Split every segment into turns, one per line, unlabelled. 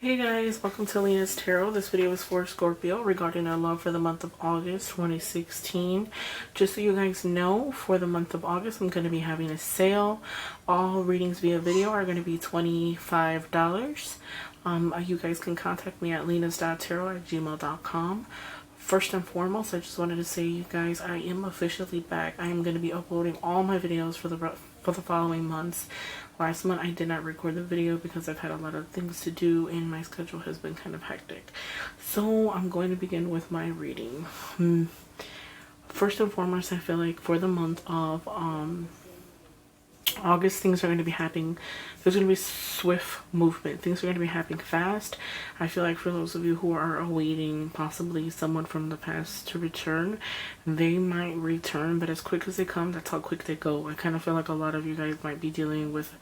Hey guys, welcome to Lina'S Tarot. This video is for Scorpio regarding our love for the month of August 2016. Just so you guys know, for the month of August, I'm going to be having a sale. All readings via video are going to be $25. You guys can contact me at linas.tarot@gmail.com. First and foremost, I just wanted to say, you guys, I am officially back. I am going to be uploading all my videos for the following months. Last month I did not record the video because I've had a lot of things to do and my schedule has been kind of hectic. So I'm going to begin with my reading. First and foremost, I feel like for the month of August, things are going to be happening. There's going to be swift movement. Things are going to be happening fast. I feel like for those of you who are awaiting possibly someone from the past to return, they might return, but as quick as they come, that's how quick they go. I kind of feel like a lot of you guys might be dealing with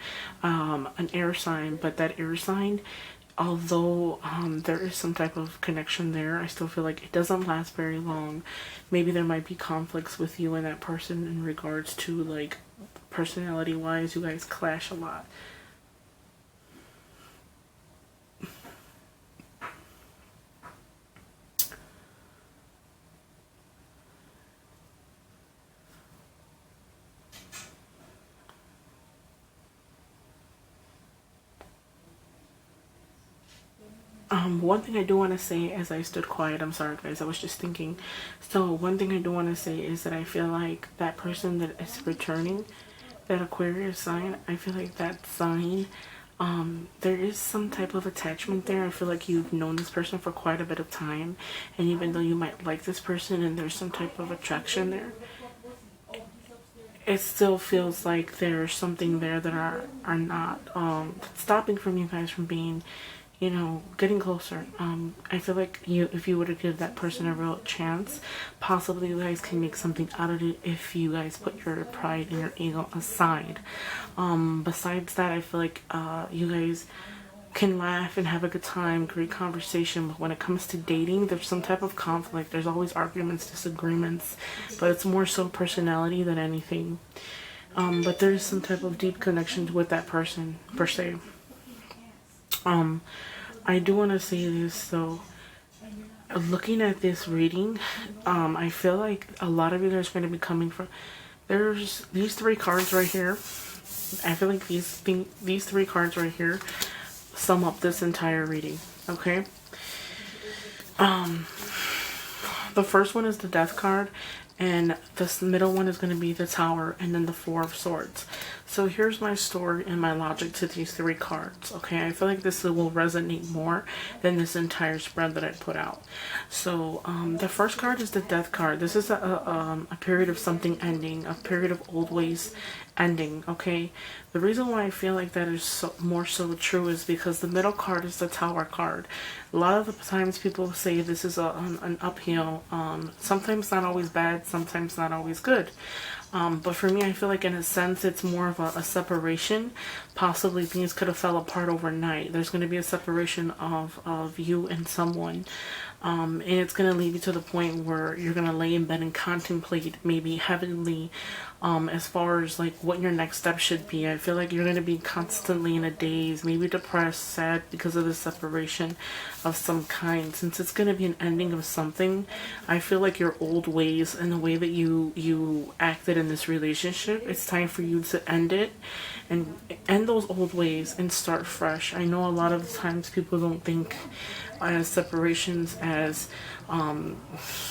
an air sign, but that air sign, although there is some type of connection there, I still feel like it doesn't last very long. Maybe there might be conflicts with you and that person in regards to, like, personality wise, you guys clash a lot. One thing I do want to say as I stood quiet, I'm sorry guys, I was just thinking. So one thing I do want to say is that I feel like that person that is returning, that Aquarius sign, I feel like that sign, there is some type of attachment there. I feel like you've known this person for quite a bit of time, and even though you might like this person and there's some type of attraction there, it still feels like there's something there that are not stopping from you guys from being, you know, getting closer. I feel like if you were to give that person a real chance, possibly you guys can make something out of it if you guys put your pride and your ego aside. Besides that, I feel like you guys can laugh and have a good time, great conversation, but when it comes to dating, there's some type of conflict. There's always arguments, disagreements, but it's more so personality than anything. But there's some type of deep connection with that person, per se. I do want to say this though. Looking at this reading, I feel like a lot of you guys are going to be coming from. There's these three cards right here. I feel like these three cards right here sum up this entire reading. Okay. The first one is the Death card, and this middle one is going to be the Tower, and then the Four of Swords. So here's my story and my logic to these three cards. Okay, I feel like this will resonate more than this entire spread that I put out. So the first card is the Death card. This is a period of something ending, a period of old ways ending. Okay, the reason why I feel like that is more so true is because the middle card is the Tower card. A lot of the times people say this is an uphill, sometimes not always bad, sometimes not always good. But for me, I feel like in a sense it's more of a separation. Possibly things could have fell apart overnight. There's going to be a separation of you and someone. And it's going to lead you to the point where you're going to lay in bed and contemplate maybe heavenly as far as like what your next step should be. I feel like you're going to be constantly in a daze, maybe depressed, sad because of the separation of some kind. Since it's going to be an ending of something, I feel like your old ways and the way that you acted in this relationship, it's time for you to end it and end those old ways and start fresh. I know a lot of times people don't think as separations as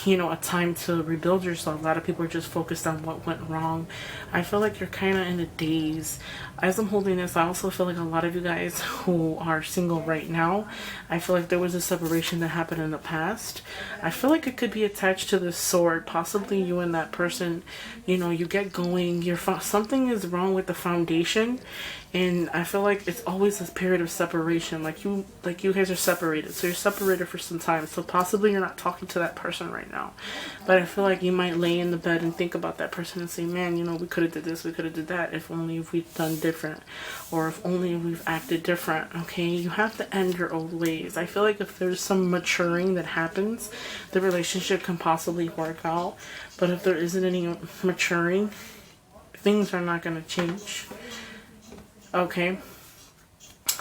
you know, a time to rebuild yourself. A lot of people are just focused on what went wrong. I feel like you're kind of in a daze. As I'm holding this, I also feel like a lot of you guys who are single right now, I feel like there was a separation that happened in the past. I feel like it could be attached to this sword. Possibly you and that person, you know, you get going, something is wrong with the foundation, and I feel like it's always this period of separation. Like you guys are separated, so you're separated for some time. So possibly you're not talking to that person right now, but I feel like you might lay in the bed and think about that person and say, man, you know, we could have did this, we could have did that, if only if we've done different, or if only if we've acted different. Okay, you have to end your old ways. I feel like if there's some maturing that happens, the relationship can possibly work out, but if there isn't any maturing, things are not going to change. Okay,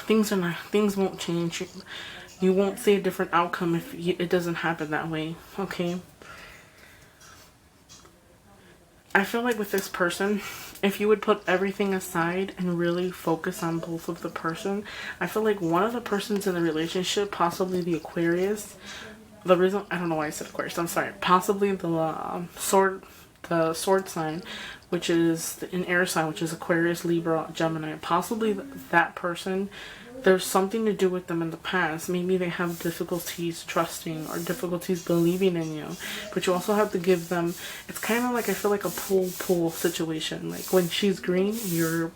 things won't change. You won't see a different outcome if it doesn't happen that way, okay? I feel like with this person, if you would put everything aside and really focus on both of the person, I feel like one of the persons in the relationship, possibly the Aquarius, the reason, I don't know why I said Aquarius, I'm sorry, possibly the sword sign, which is an air sign, which is Aquarius, Libra, Gemini, possibly that person, there's something to do with them in the past. Maybe they have difficulties trusting or difficulties believing in you, but you also have to give them, it's kind of like, I feel like a pull situation. Like when she's green, you're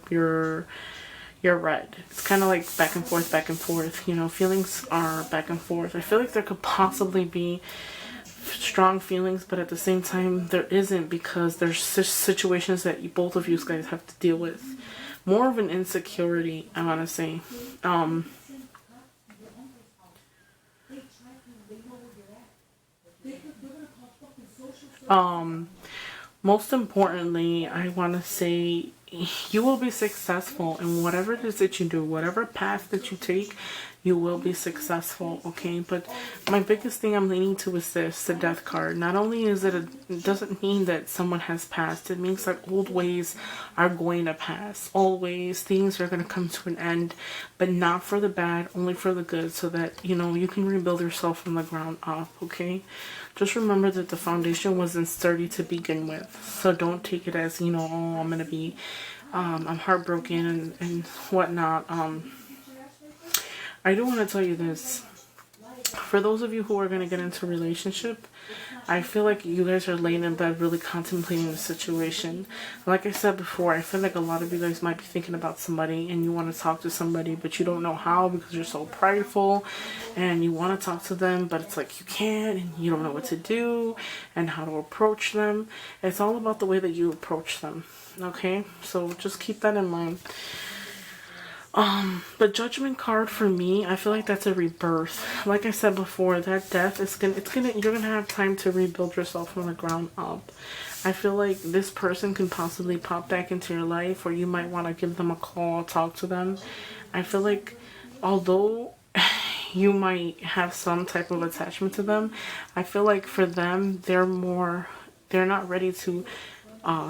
red. It's kind of like back and forth, you know, feelings are back and forth. I feel like there could possibly be strong feelings, but at the same time there isn't, because there's situations that both of you guys have to deal with. More of an insecurity, I want to say. Most importantly, I want to say you will be successful in whatever it is that you do, whatever path that you take, you will be successful, okay? But my biggest thing I'm leaning to is this, the Death card. Not only is it doesn't mean that someone has passed, it means that old ways are going to pass. Always, things are going to come to an end, but not for the bad, only for the good, so that, you know, you can rebuild yourself from the ground up, okay? Just remember that the foundation wasn't sturdy to begin with, so don't take it as, you know, oh, I'm going to be, I'm heartbroken and whatnot. I do want to tell you this. For those of you who are going to get into a relationship, I feel like you guys are laying in bed really contemplating the situation. Like I said before, I feel like a lot of you guys might be thinking about somebody and you want to talk to somebody, but you don't know how because you're so prideful, and you want to talk to them, but it's like you can't, and you don't know what to do and how to approach them. It's all about the way that you approach them, okay? So just keep that in mind. The Judgment card for me, I feel like that's a rebirth. Like I said before, that death is you're gonna have time to rebuild yourself from the ground up. I feel like this person can possibly pop back into your life, or you might want to give them a call, talk to them. I feel like although you might have some type of attachment to them, I feel like for them, they're not ready to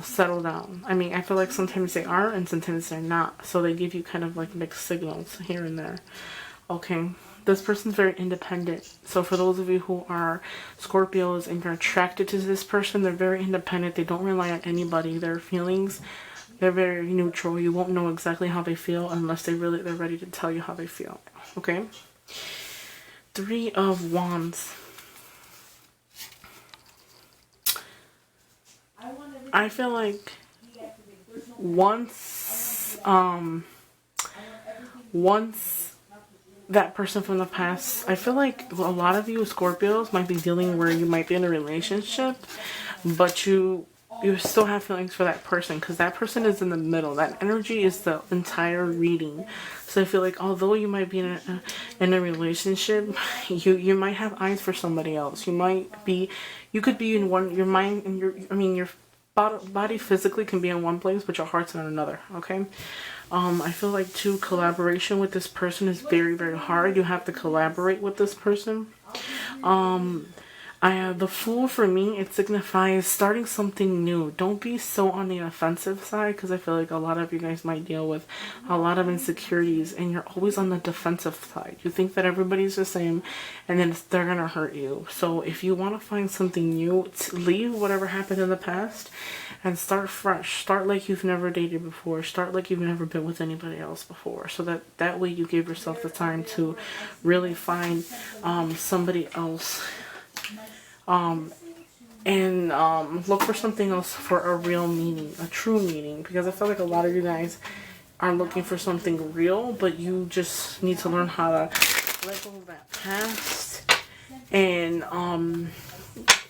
settle down. I mean, I feel like sometimes they are and sometimes they're not. So they give you kind of like mixed signals here and there. Okay. This person's very independent. So for those of you who are Scorpios and you're attracted to this person, they're very independent. They don't rely on anybody. Their feelings, they're very neutral. You won't know exactly how they feel unless they're ready to tell you how they feel. Okay. 3 of Wands. I feel like once that person from the past, I feel like a lot of you Scorpios might be dealing where you might be in a relationship, but you still have feelings for that person, because that person is in the middle. That energy is the entire reading. So I feel like although you might be in a relationship, you might have eyes for somebody else. You could be in your mind and your body physically can be in one place, but your heart's in another, okay? I feel like too, collaboration with this person is very, very hard. You have to collaborate with this person. The Fool, for me, it signifies starting something new. Don't be so on the offensive side, because I feel like a lot of you guys might deal with a lot of insecurities, and you're always on the defensive side. You think that everybody's the same, and then they're going to hurt you. So if you want to find something new, leave whatever happened in the past and start fresh. Start like you've never dated before. Start like you've never been with anybody else before. So that way you give yourself the time to really find somebody else. Look for something else for a real meaning, a true meaning, because I feel like a lot of you guys are looking for something real, but you just need to learn how to let go of that past. And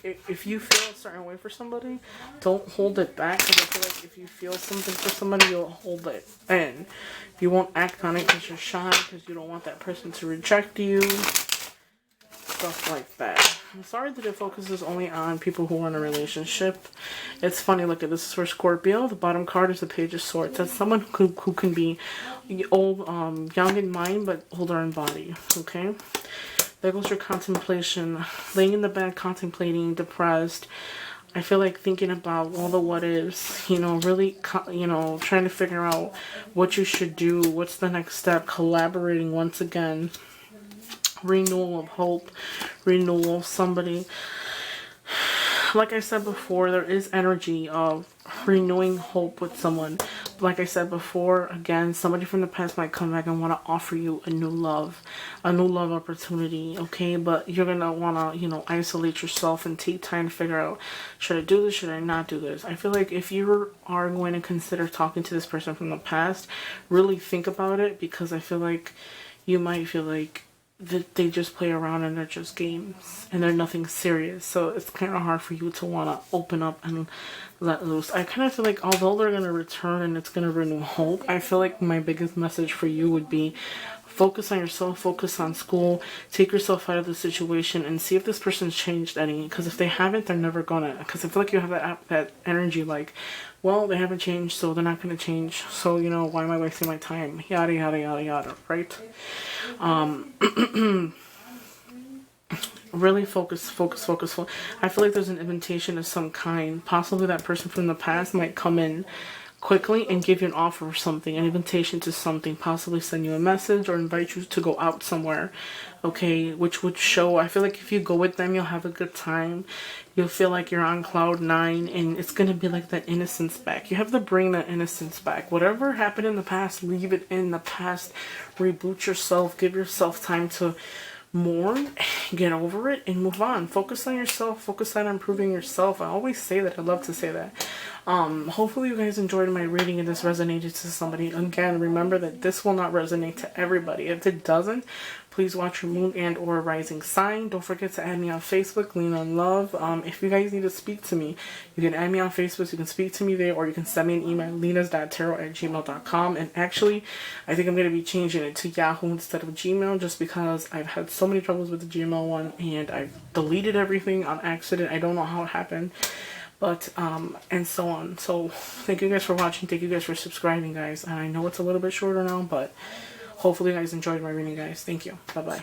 if you feel a certain way for somebody, don't hold it back, because I feel like if you feel something for somebody, you'll hold it in. You won't act on it because you're shy, because you don't want that person to reject you, stuff like that. I'm sorry that it focuses only on people who are in a relationship. It's funny, look at this is for Scorpio. The bottom card is the Page of Swords. That's someone who can be old, young in mind, but older in body, okay? There goes your contemplation. Laying in the bed, contemplating, depressed. I feel like thinking about all the what ifs, you know, really, you know, trying to figure out what you should do, what's the next step, collaborating once again. Renewal of hope, renewal of somebody. Like I said before, there is energy of renewing hope with someone. Like I said before, again, somebody from the past might come back and want to offer you a new love opportunity, okay? But you're going to want to, you know, isolate yourself and take time to figure out, should I do this, should I not do this? I feel like if you are going to consider talking to this person from the past, really think about it, because I feel like you might feel like that they just play around and they're just games and they're nothing serious. So it's kind of hard for you to want to open up and let loose. I kind of feel like although they're going to return and it's going to renew hope, I feel like my biggest message for you would be focus on yourself, focus on school, take yourself out of the situation and see if this person's changed any. Because if they haven't, they're never gonna. Because I feel like you have that energy like, well, they haven't changed, so they're not going to change. So, you know, why am I wasting my time? Yada, yada, yada, yada, right? Really focus. I feel like there's an invitation of some kind. Possibly that person from the past might come in quickly and give you an offer or something, an invitation to something, possibly send you a message or invite you to go out somewhere, okay, which would show, I feel like if you go with them, you'll have a good time, you'll feel like you're on cloud 9, and it's going to be like that innocence back. You have to bring that innocence back. Whatever happened in the past, leave it in the past, reboot yourself, give yourself time to mourn, get over it, and move on. Focus on yourself, focus on improving yourself. I always say that, I love to say that. Hopefully you guys enjoyed my reading and this resonated to somebody. Again, remember that this will not resonate to everybody. If it doesn't, please watch your moon and or rising sign. Don't forget to add me on Facebook, Lina'S. If you guys need to speak to me, you can add me on Facebook, you can speak to me there, or you can send me an email, linas.tarot@gmail.com. And actually, I think I'm going to be changing it to Yahoo instead of Gmail, just because I've had so many troubles with the Gmail one, and I've deleted everything on accident. I don't know how it happened. But, and so on. So, thank you guys for watching. Thank you guys for subscribing, guys. And I know it's a little bit shorter now, but hopefully you guys enjoyed my reading, guys. Thank you. Bye-bye.